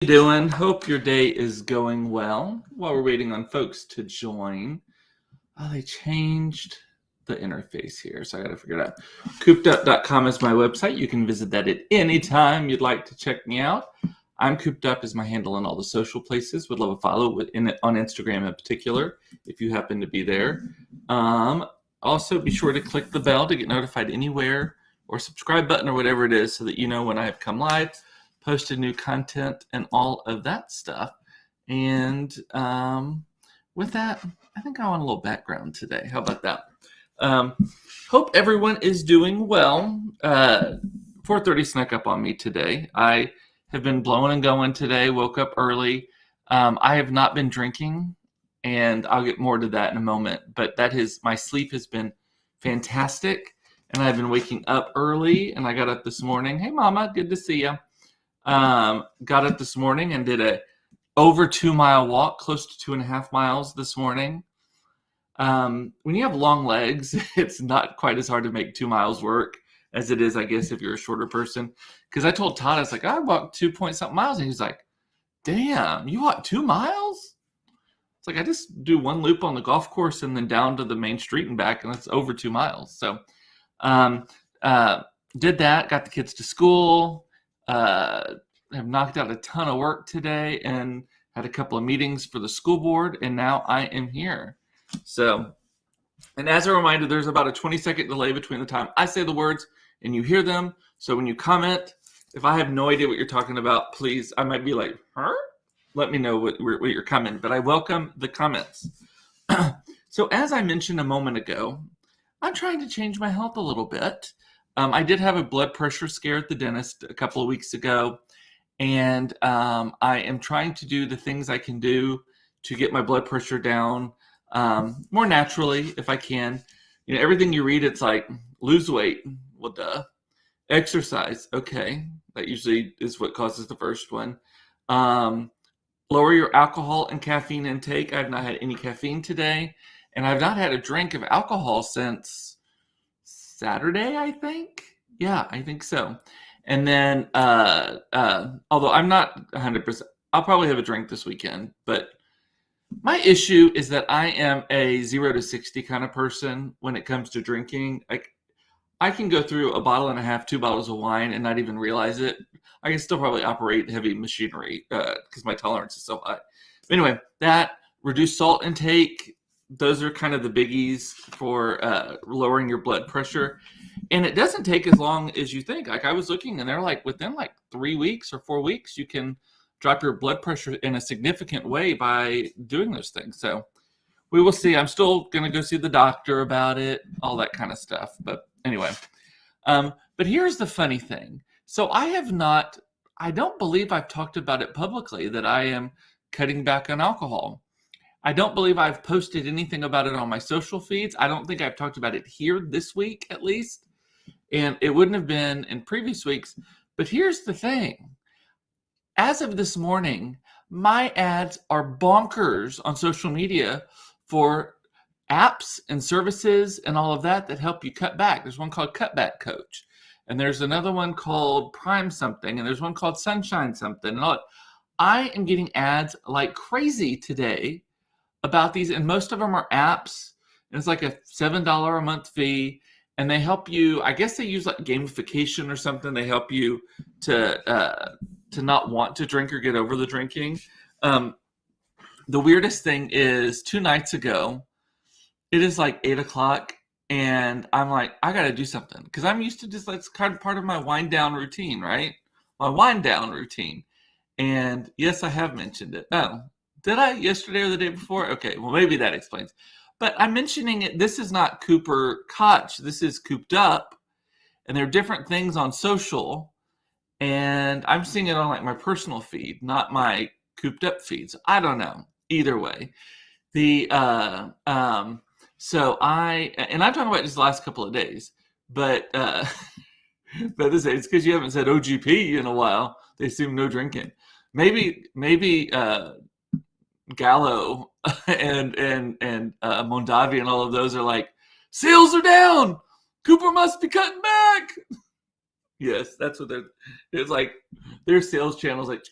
you doing? Hope your day is going well. While we're waiting on folks to join, they changed the interface here, so I got to figure it out. Coopedup.com is my website. You can visit that at any time you'd like to check me out. I'm Cooped Up is my handle in all the social places. Would love a follow on Instagram in particular if you happen to be there. Also, be sure to click the bell to get notified anywhere, or subscribe button or whatever it is, so that you know when I have come live, posted new content, and all of that stuff. And with that, I think I want a little background today. How about that? Hope everyone is doing well. 4:30 snuck up on me today. I have been blowing and going today. Woke up early. I have not been drinking, and I'll get more to that in a moment. But my sleep has been fantastic, and I've been waking up early. And I got up this morning. Hey, Mama, good to see you. Got up this morning and did a over 2 mile walk, close to 2.5 miles this morning. When you have long legs, it's not quite as hard to make 2 miles work as it is, I guess, if you're a shorter person. Because I told Todd, I was like, I walked 2-point-something miles. And he's like, damn, you walked 2 miles? It's like, I just do one loop on the golf course and then down to the main street and back, and it's over 2 miles. So did that, got the kids to school, have knocked out a ton of work today, and had a couple of meetings for the school board, and now I am here. So, and as a reminder, there's about a 20-second delay between the time I say the words and you hear them. So when you comment, if I have no idea what you're talking about, please, I might be like, huh? Let me know what you're commenting, but I welcome the comments. So as I mentioned a moment ago, I'm trying to change my health a little bit. I did have a blood pressure scare at the dentist a couple of weeks ago, and I am trying to do the things I can do to get my blood pressure down more naturally if I can. You know, everything you read, it's like lose weight. Well, duh. Exercise. Okay. That usually is what causes the first one. Lower your alcohol and caffeine intake. I've not had any caffeine today, and I've not had a drink of alcohol since Saturday, I think. Yeah, I think so. And then, although I'm not 100%, I'll probably have a drink this weekend, but my issue is that I am a 0 to 60 kind of person when it comes to drinking. Like, I can go through a bottle and a half, 2 bottles of wine and not even realize it. I can still probably operate heavy machinery because my tolerance is so high. But anyway, that reduced salt intake, those are kind of the biggies for lowering your blood pressure. And it doesn't take as long as you think. Like, I was looking, and they're like, within like 3 weeks or 4 weeks, you can drop your blood pressure in a significant way by doing those things. So we will see. I'm still going to go see the doctor about it, all that kind of stuff. But anyway, but here's the funny thing. So I don't believe I've talked about it publicly that I am cutting back on alcohol. I don't believe I've posted anything about it on my social feeds. I don't think I've talked about it here this week, at least. And it wouldn't have been in previous weeks. But here's the thing. As of this morning, my ads are bonkers on social media for apps and services and all of that help you cut back. There's one called Cutback Coach, and there's another one called Prime something, and there's one called Sunshine something. And I am getting ads like crazy today about these, and most of them are apps, and it's like a $7 a month fee, and they help you. I guess they use like gamification or something. They help you to not want to drink or get over the drinking. The weirdest thing is 2 nights ago, it is like 8 o'clock, and I'm like, I got to do something, because I'm used to just, that's kind of part of my wind down routine, right? My wind down routine. And yes, I have mentioned it. Oh, did I yesterday or the day before? Okay, well, maybe that explains. But I'm mentioning it. This is not Cooper Koch. This is Cooped Up, and there are different things on social, and I'm seeing it on like my personal feed, not my Cooped Up feeds. I don't know. Either way, so I'm talking about just the last couple of days, but this it's because you haven't said OGP in a while. They assume no drinking. Maybe Gallo and Mondavi and all of those are like, sales are down. Cooper must be cutting back. Yes, that's what it's like. Their sales channels like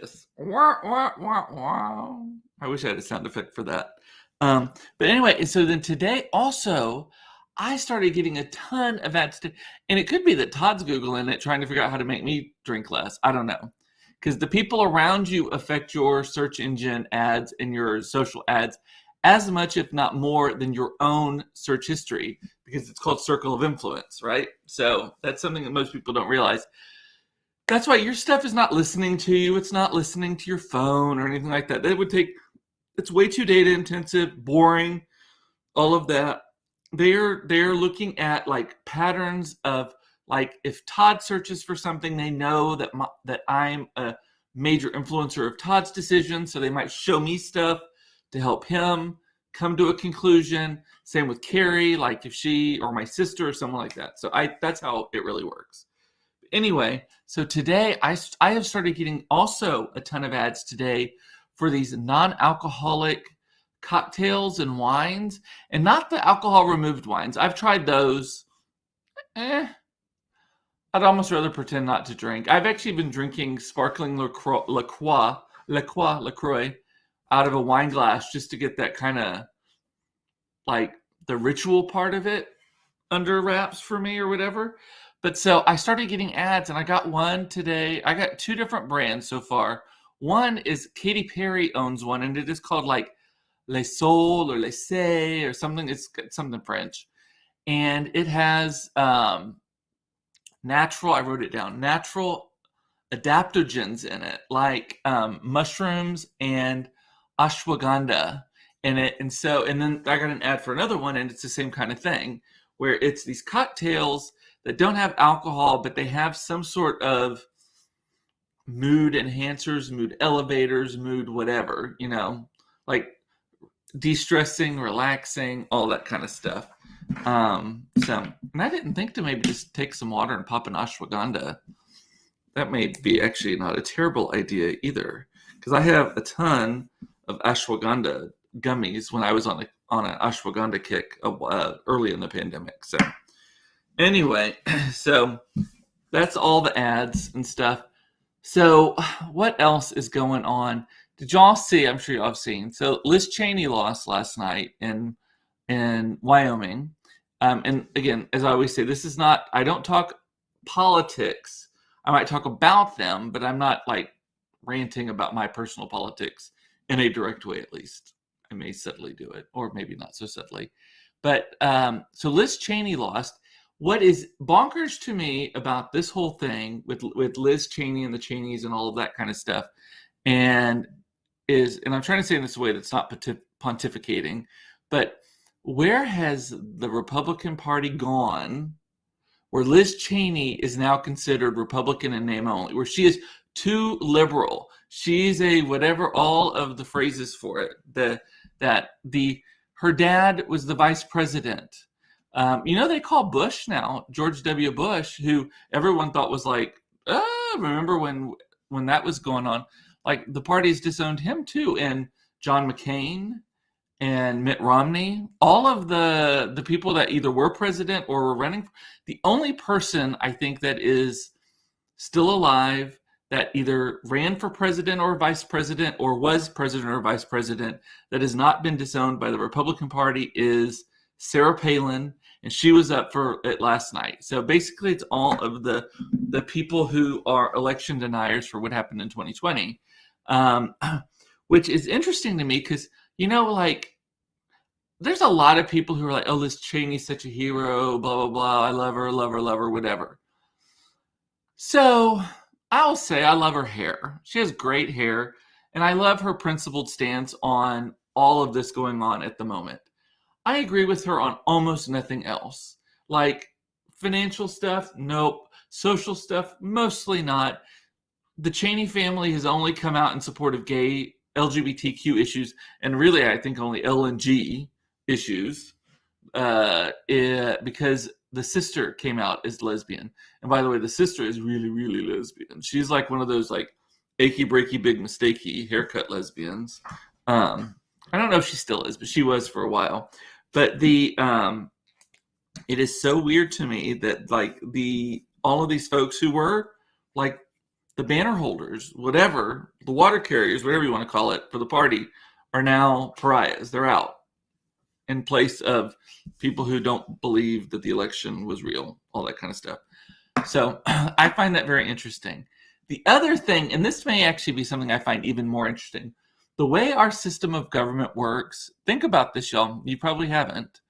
Yes. Wah, wah, wah, wah. I wish I had a sound effect for that. But anyway, and so then today also, I started getting a ton of ads. And it could be that Todd's Googling it, trying to figure out how to make me drink less. I don't know. Because the people around you affect your search engine ads and your social ads as much, if not more, than your own search history, because it's called circle of influence, right? So that's something that most people don't realize. That's why your stuff is not listening to you. It's not listening to your phone or anything like that. It's way too data intensive, boring, all of that. They're looking at like patterns of, like, if Todd searches for something, they know that I'm a major influencer of Todd's decisions, so they might show me stuff to help him come to a conclusion. Same with Carrie, like if she or my sister or someone like that. So that's how it really works. Anyway, so today I have started getting also a ton of ads today for these non-alcoholic cocktails and wines, and not the alcohol removed wines. I've tried those. I'd almost rather pretend not to drink. I've actually been drinking sparkling LaCroix out of a wine glass just to get that kind of like the ritual part of it under wraps for me or whatever. But so I started getting ads, and I got one today. I got two different brands so far. One is Katy Perry owns one, and it is called like Les Soul or Les Say or something. It's something French. And it has natural, I wrote it down, natural adaptogens in it, like mushrooms and ashwagandha in it. And then I got an ad for another one, and it's the same kind of thing, where it's these cocktails that don't have alcohol, but they have some sort of mood enhancers, mood elevators, mood whatever, like de-stressing, relaxing, all that kind of stuff. And I didn't think to maybe just take some water and pop an ashwagandha. That may be actually not a terrible idea either, because I have a ton of ashwagandha gummies when I was on an ashwagandha kick early in the pandemic. So anyway, so that's all the ads and stuff. So what else is going on? Did y'all see? I'm sure y'all have seen. So Liz Cheney lost last night in Wyoming. And again, as I always say, this is not, I don't talk politics. I might talk about them, but I'm not like ranting about my personal politics in a direct way, at least. I may subtly do it, or maybe not so subtly. But so Liz Cheney lost. What is bonkers to me about this whole thing with Liz Cheney and the Cheneys and all of that kind of stuff, and I'm trying to say in this way that's not pontificating, but where has the Republican Party gone where Liz Cheney is now considered Republican in name only, where she is too liberal? She's a whatever, all of the phrases for it, her dad was the vice president. They call Bush now, George W. Bush, who everyone thought was like, remember when that was going on? Like, the party's disowned him too. And John McCain and Mitt Romney, all of the people that either were president or were running. The only person I think that is still alive that either ran for president or vice president or was president or vice president that has not been disowned by the Republican Party is Sarah Palin, and she was up for it last night. So basically it's all of the people who are election deniers for what happened in 2020, which is interesting to me because, like, there's a lot of people who are like, oh, Liz Cheney's such a hero, blah, blah, blah, I love her, whatever. So I'll say I love her hair. She has great hair, and I love her principled stance on all of this going on at the moment. I agree with her on almost nothing else. Like financial stuff, nope. Social stuff, mostly not. The Cheney family has only come out in support of gay LGBTQ issues, and really I think only L and G issues, because the sister came out as lesbian. And by the way, the sister is really, really lesbian. She's like one of those like achy breaky big mistakey haircut lesbians. I don't know if she still is, but she was for a while. But it is so weird to me that like all of these folks who were like the banner holders, whatever, the water carriers, whatever you want to call it, for the party, are now pariahs. They're out in place of people who don't believe that the election was real, all that kind of stuff. So I find that very interesting. The other thing, and this may actually be something I find even more interesting, the way our system of government works, think about this, y'all. You probably haven't.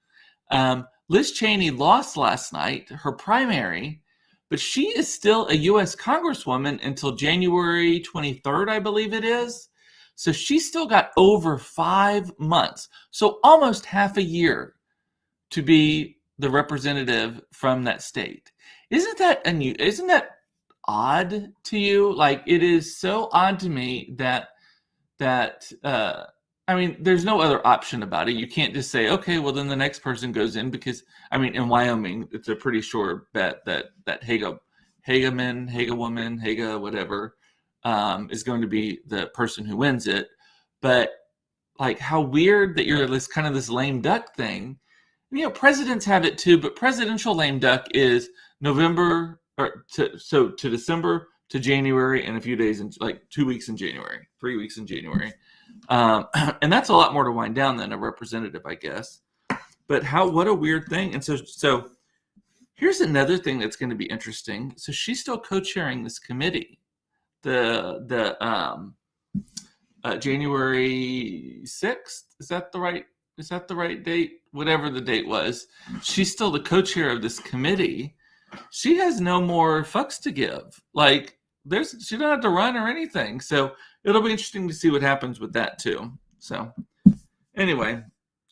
Liz Cheney lost last night, her primary, but she is still a U.S. Congresswoman until January 23rd, I believe it is. So she still got over 5 months, so almost half a year to be the representative from that state. Isn't that odd to you? Like, it is so odd to me that I mean, there's no other option about it. You can't just say, okay, well, then the next person goes in, because, I mean, in Wyoming, it's a pretty sure bet that Haga woman, whatever, is going to be the person who wins it. But, like, how weird that you're this kind of this lame duck thing. You know, presidents have it too, but presidential lame duck is November to December to January, and a few days, like 2 weeks in January, 3 weeks in January. And that's a lot more to wind down than a representative, I guess. But what a weird thing. And so here's another thing that's going to be interesting. So she's still co-chairing this committee, the January 6th. Is that the right date? Whatever the date was, she's still the co-chair of this committee. She has no more fucks to give. Like, she don't have to run or anything. So it'll be interesting to see what happens with that too. So anyway,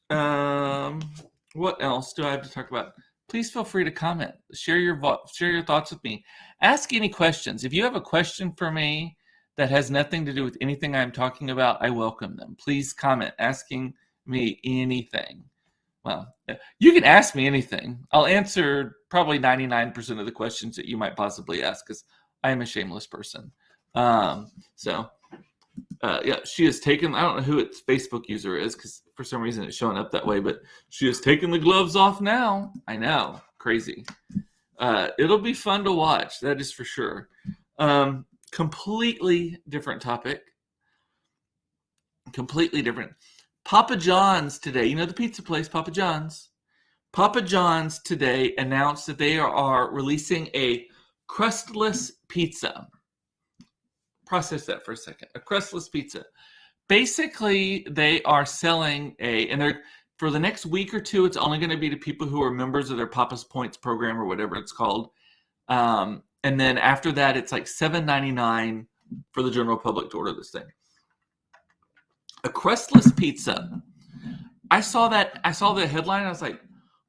what else do I have to talk about? Please feel free to comment. Share your thoughts with me. Ask any questions. If you have a question for me that has nothing to do with anything I'm talking about, I welcome them. Please comment asking me anything. Well, you can ask me anything. I'll answer probably 99% of the questions that you might possibly ask, because I am a shameless person. Yeah, she has taken, I don't know who its Facebook user is, because for some reason it's showing up that way, but she has taken the gloves off now. I know, crazy. It'll be fun to watch, that is for sure. Completely different topic. Completely different. Papa John's today, you know the pizza place, Papa John's. Papa John's today announced that they are releasing a crustless pizza. Process that for a second. A crustless pizza. Basically, they are selling for the next week or two, it's only going to be to people who are members of their Papa's Points program or whatever it's called. And then after that, it's like $7.99 for the general public to order this thing. A crustless pizza. I saw the headline. I was like,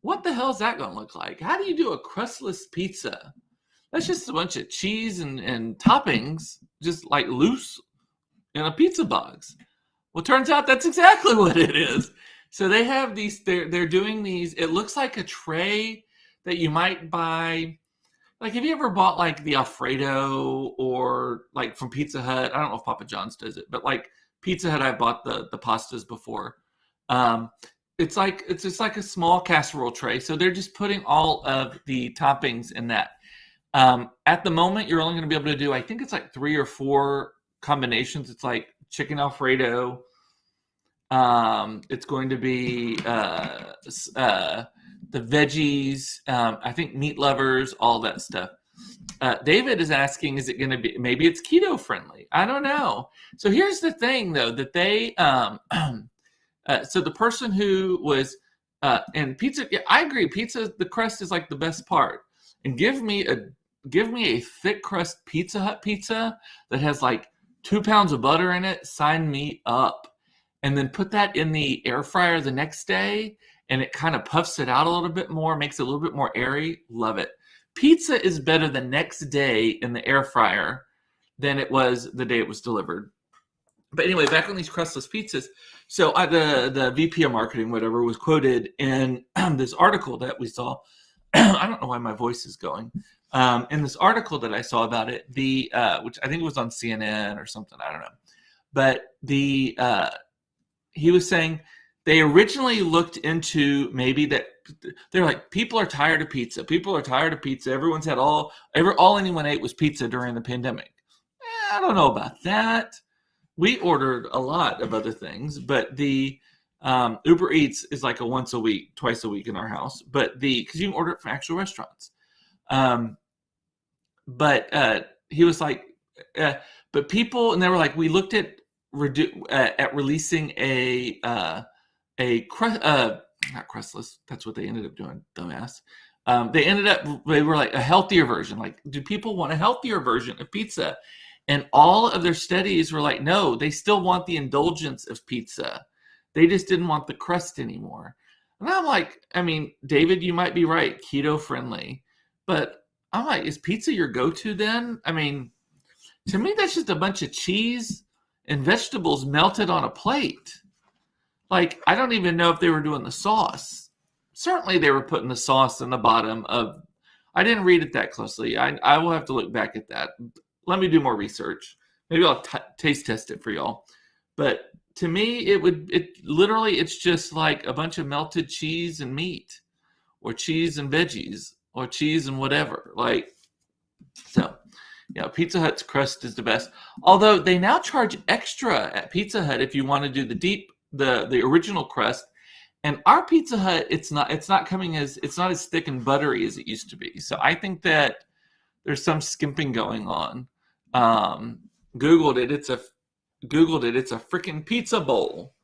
what the hell is that going to look like? How do you do a crustless pizza? That's just a bunch of cheese and toppings, just like loose in a pizza box. Well, it turns out that's exactly what it is. So they have these, they're doing these, it looks like a tray that you might buy. Like, have you ever bought like the Alfredo, or like from Pizza Hut? I don't know if Papa John's does it, but like Pizza Hut, I've bought the pastas before. It's just like a small casserole tray. So they're just putting all of the toppings in that. At the moment, you're only going to be able to do, I think it's like 3 or 4 combinations. It's like chicken Alfredo. It's going to be the veggies. I think meat lovers, all that stuff. David is asking, is it going to be, maybe it's keto friendly? I don't know. So here's the thing, though, that they, so the person who was, and pizza, yeah, I agree. Pizza, the crust is like the best part. And give me a thick crust Pizza Hut pizza that has like 2 pounds of butter in it. Sign me up. And then put that in the air fryer the next day, and it kind of puffs it out a little bit more, makes it a little bit more airy. Love it. Pizza is better the next day in the air fryer than it was the day it was delivered. But anyway, back on these crustless pizzas. So the VP of marketing, whatever, was quoted in this article that we saw. I don't know why my voice is going. In this article that I saw about it, which I think was on CNN or something, I don't know. But he was saying they originally looked into maybe that they're like, people are tired of pizza. People are tired of pizza. Everyone's had all anyone ate was pizza during the pandemic. I don't know about that. We ordered a lot of other things, but the Uber Eats is like a once a week, twice a week in our house. But because you can order it from actual restaurants. But he was like, but people, and they were like, we looked at releasing not crustless. That's what they ended up doing, dumbass. They were like a healthier version. Like, do people want a healthier version of pizza? And all of their studies were like, no, they still want the indulgence of pizza. They just didn't want the crust anymore. And I'm like, I mean, David, you might be right, keto friendly. But I'm like, is pizza your go-to then? I mean, to me, that's just a bunch of cheese and vegetables melted on a plate. Like, I don't even know if they were doing the sauce. Certainly they were putting the sauce in the bottom of, I didn't read it that closely. I will have to look back at that. Let me do more research. Maybe I'll taste test it for y'all. But to me, it's just like a bunch of melted cheese and meat, or cheese and veggies, or cheese and whatever. Like, so, yeah, Pizza Hut's crust is the best. Although they now charge extra at Pizza Hut if you want to do the original crust. And our Pizza Hut, it's not as thick and buttery as it used to be. So I think that there's some skimping going on. Googled it. It's a freaking pizza bowl,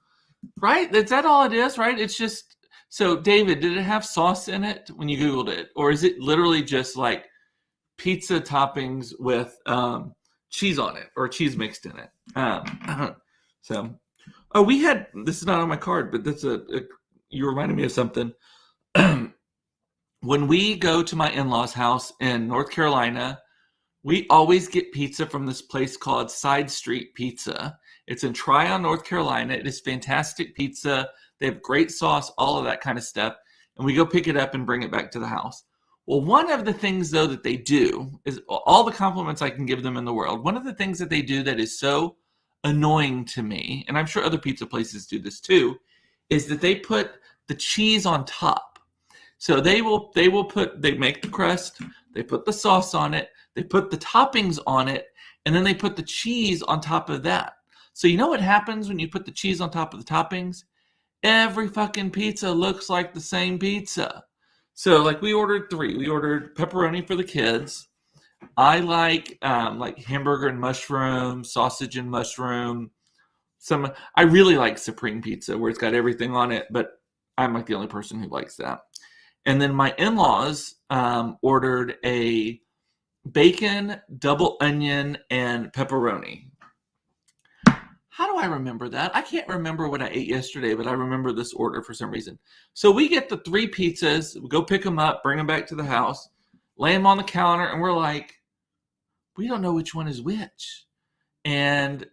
right? Is that all it is, right? It's just, so David, did it have sauce in it when you Googled it? Or is it literally just like pizza toppings with cheese on it, or cheese mixed in it? So, this is not on my card, but that's you reminded me of something. When we go to my in-laws' house in North Carolina, we always get pizza from this place called Side Street Pizza. It's in Tryon, North Carolina. It is fantastic pizza. They have great sauce, all of that kind of stuff. And we go pick it up and bring it back to the house. Well, one of the things, though, that they do is, all the compliments I can give them in the world, one of the things that they do that is so annoying to me, and I'm sure other pizza places do this too, is that they put the cheese on top. So they make the crust, they put the sauce on it, they put the toppings on it, and then they put the cheese on top of that. So you know what happens when you put the cheese on top of the toppings? Every fucking pizza looks like the same pizza. So like we ordered 3. We ordered pepperoni for the kids. I like hamburger and mushroom, sausage and mushroom. I really like Supreme Pizza, where it's got everything on it, but I'm like the only person who likes that. And then my in-laws ordered a bacon, double onion, and pepperoni. How do I remember that? I can't remember what I ate yesterday, but I remember this order for some reason. So we get the 3 pizzas, we go pick them up, bring them back to the house, lay them on the counter, and we're like, we don't know which one is which. And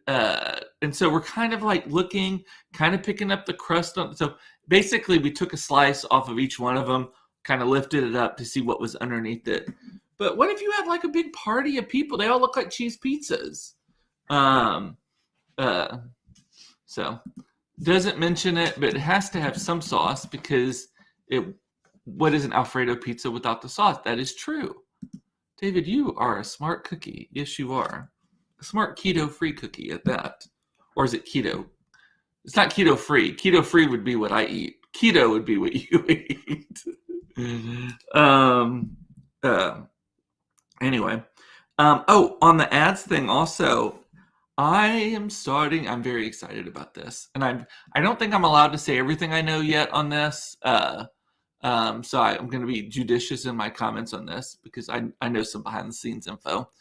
so we're kind of like looking, kind of picking up the crust on. So basically we took a slice off of each one of them, kind of lifted it up to see what was underneath it. But what if you had like a big party of people? They all look like cheese pizzas. So doesn't mention it, but it has to have some sauce, because what is an Alfredo pizza without the sauce? That is true. David, you are a smart cookie. Yes, you are. A smart keto-free cookie at that. Or is it keto? It's not keto-free. Keto-free would be what I eat. Keto would be what you eat. Anyway. On the ads thing also, I'm very excited about this. And I don't think I'm allowed to say everything I know yet on this. So I'm going to be judicious in my comments on this, because I know some behind the scenes info.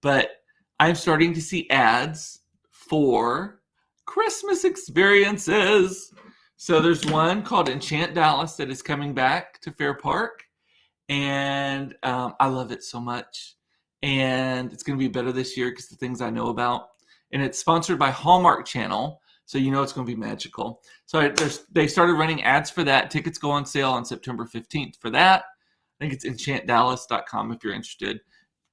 But I'm starting to see ads for Christmas experiences. So there's one called Enchant Dallas that is coming back to Fair Park. And I love it so much. And it's going to be better this year because the things I know about. And it's sponsored by Hallmark Channel. So you know it's going to be magical. So they started running ads for that. Tickets go on sale on September 15th for that. I think it's enchantdallas.com if you're interested.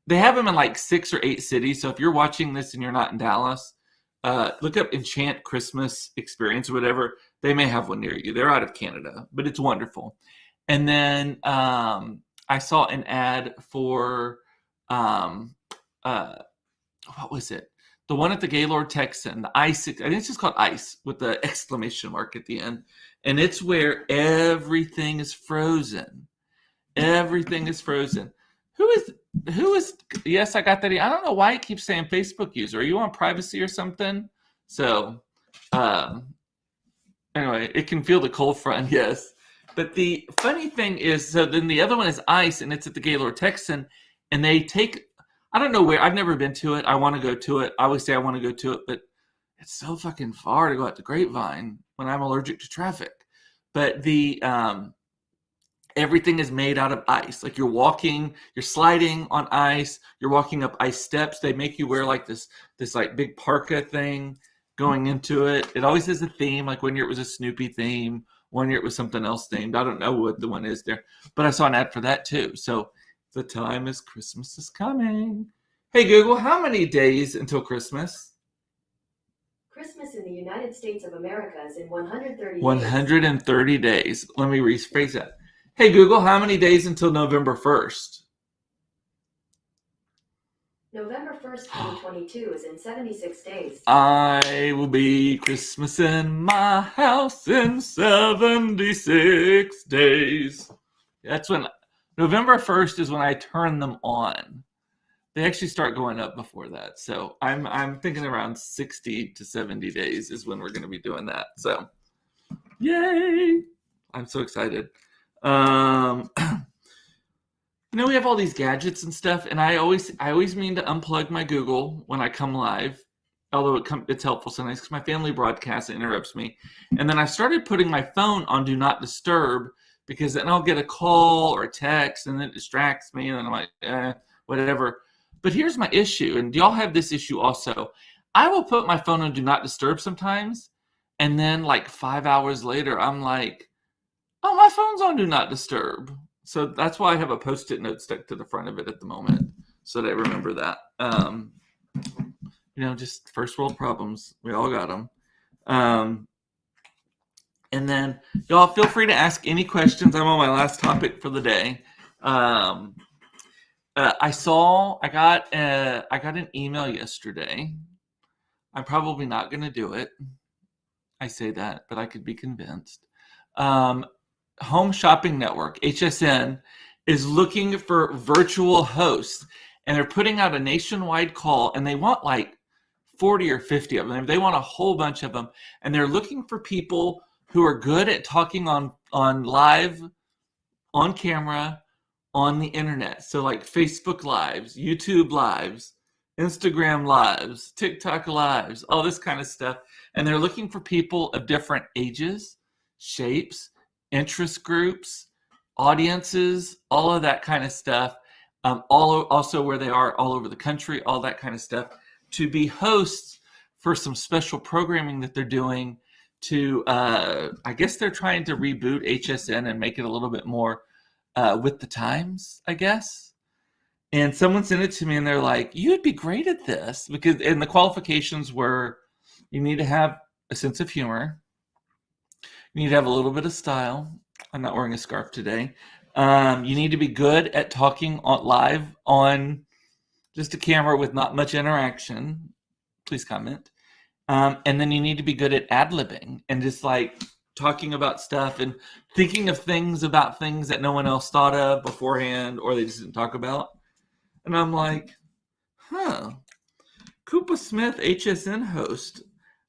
They have them in like 6 or 8 cities. So if you're watching this and you're not in Dallas, look up Enchant Christmas Experience or whatever. They may have one near you. They're out of Canada, but it's wonderful. And then I saw an ad for what was it? The one at the Gaylord Texan, the ice. I think it's just called ice with the exclamation mark at the end. And it's where everything is frozen. Everything is frozen. Who is, yes, I got that. I don't know why it keeps saying Facebook user. Are you on privacy or something? So, anyway, it can feel the cold front, yes. But the funny thing is, so then the other one is ice, and it's at the Gaylord Texan, and they take, I don't know where, I've never been to it. I want to go to it. I always say I want to go to it, but it's so fucking far to go out to Grapevine when I'm allergic to traffic. But the, everything is made out of ice. Like you're walking, you're sliding on ice, you're walking up ice steps. They make you wear like this like big parka thing going into it. It always has a theme. Like 1 year it was a Snoopy theme. 1 year it was something else themed. I don't know what the one is there, but I saw an ad for that too. So the time is Christmas is coming. Hey Google, how many days until Christmas? Christmas in the United States of America is in 130 days. 130 days. Let me rephrase that. Hey Google, how many days until November 1st? November 1st, 2022 is in 76 days. I will be Christmas in my house in 76 days. That's when, November 1st is when I turn them on. They actually start going up before that. So I'm thinking around 60 to 70 days is when we're going to be doing that. So, yay! I'm so excited. We have all these gadgets and stuff, and I always mean to unplug my Google when I come live, although it's helpful sometimes because my family broadcasts, it interrupts me. And then I started putting my phone on Do Not Disturb because then I'll get a call or a text, and then it distracts me, and then I'm like, whatever. But here's my issue, and y'all have this issue also. I will put my phone on Do Not Disturb sometimes, and then like 5 hours later, I'm like, oh, my phone's on Do Not Disturb. So that's why I have a Post-it note stuck to the front of it at the moment, so that I remember that. Just first world problems. We all got them. And then y'all feel free to ask any questions. I'm on my last topic for the day. I got an email yesterday. I'm probably not going to do it. I say that, but I could be convinced. Home Shopping Network, HSN, is looking for virtual hosts, and they're putting out a nationwide call, and they want like 40 or 50 of them. They want a whole bunch of them, and they're looking for people who are good at talking on live, on camera, on the internet. So like Facebook Lives, YouTube Lives, Instagram Lives, TikTok Lives, all this kind of stuff. And they're looking for people of different ages, shapes, interest groups, audiences, all of that kind of stuff. Also where they are all over the country, all that kind of stuff, to be hosts for some special programming that they're doing to, I guess they're trying to reboot HSN and make it a little bit more with the times, I guess. And someone sent it to me and they're like, you'd be great at this, and the qualifications were, you need to have a sense of humor. You need to have a little bit of style. I'm not wearing a scarf today. You need to be good at talking live on just a camera with not much interaction. Please comment. And then you need to be good at ad-libbing and just like talking about stuff and thinking of things about things that no one else thought of beforehand or they just didn't talk about. And I'm like, Cooper Smith, HSN host.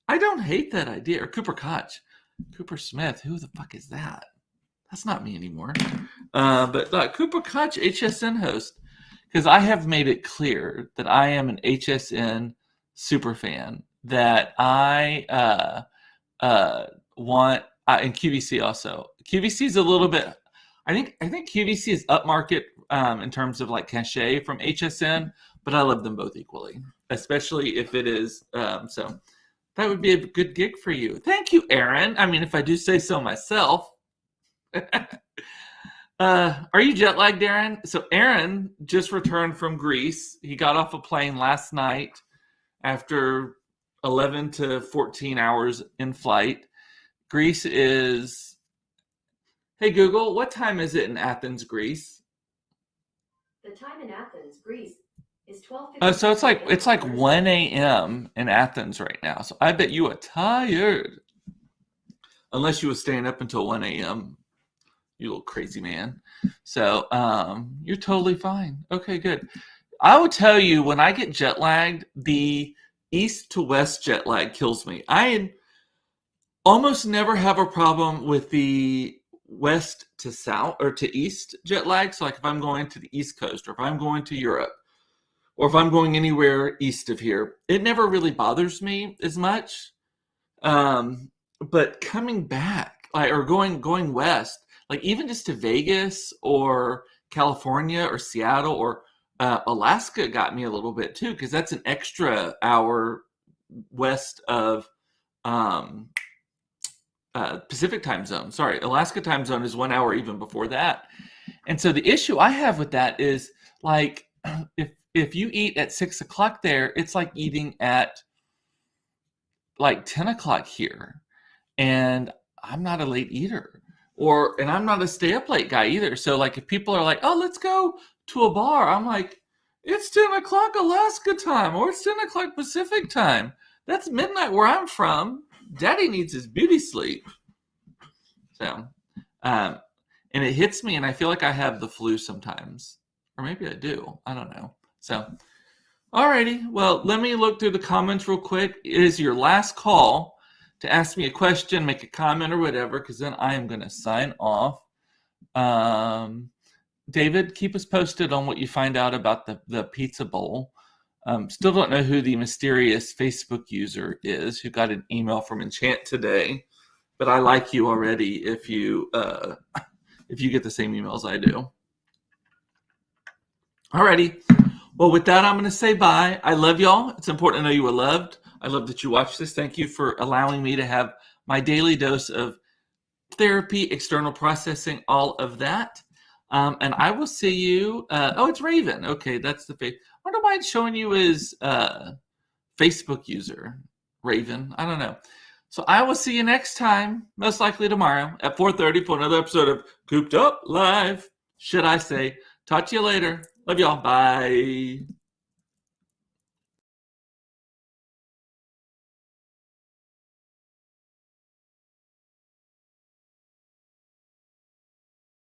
I don't hate that idea. Or Cooper Koch. Cooper Smith, who the fuck is that? That's not me anymore. But Cooper Koch, HSN host, because I have made it clear that I am an HSN super fan, that I want, and QVC also. QVC is a little bit, I think QVC is upmarket in terms of like cachet from HSN, but I love them both equally, especially if it is, so that would be a good gig for you. Thank you, Aaron. I mean, if I do say so myself. Are you jet lagged, Aaron? So Aaron just returned from Greece. He got off a plane last night after 11 to 14 hours in flight. Greece is, hey Google, what time is it in Athens, Greece? The time in Athens, Greece is is 12:56. So it's like 1 a.m. in Athens right now. So I bet you are tired. Unless you were staying up until 1 a.m. You little crazy man. So you're totally fine. Okay, good. I will tell you, when I get jet lagged, the east to west jet lag kills me. I almost never have a problem with the west to south or to east jet lag. So like if I'm going to the East Coast, or if I'm going to Europe, or if I'm going anywhere east of here, it never really bothers me as much. But coming back, like, or going west, like even just to Vegas or California or Seattle or Alaska got me a little bit too, because that's an extra hour west of Pacific time zone. Sorry, Alaska time zone is 1 hour even before that. And so the issue I have with that is, like, if you eat at 6 o'clock there, it's like eating at like 10 o'clock here. And I'm not a late eater, and I'm not a stay up late guy either. So like if people are like, oh, let's go to a bar, I'm like, it's 10 o'clock Alaska time, or it's 10 o'clock Pacific time. That's midnight where I'm from. Daddy needs his beauty sleep. So, and it hits me, and I feel like I have the flu sometimes. Or maybe I do. I don't know. So, alrighty. Well, let me look through the comments real quick. It is your last call to ask me a question, make a comment, or whatever, because then I am going to sign off. David, keep us posted on what you find out about the pizza bowl. Still don't know who the mysterious Facebook user is who got an email from Enchant today, but I like you already if you get the same emails I do. Alrighty. Well, with that, I'm going to say bye. I love y'all. It's important to know you are loved. I love that you watch this. Thank you for allowing me to have my daily dose of therapy, external processing, all of that. And I will see you. It's Raven. Okay, that's the face. I wonder why it's showing you as Facebook user, Raven. I don't know. So I will see you next time, most likely tomorrow at 4:30 for another episode of Cooped Up Live. Should I say? Talk to you later. Love y'all. Bye.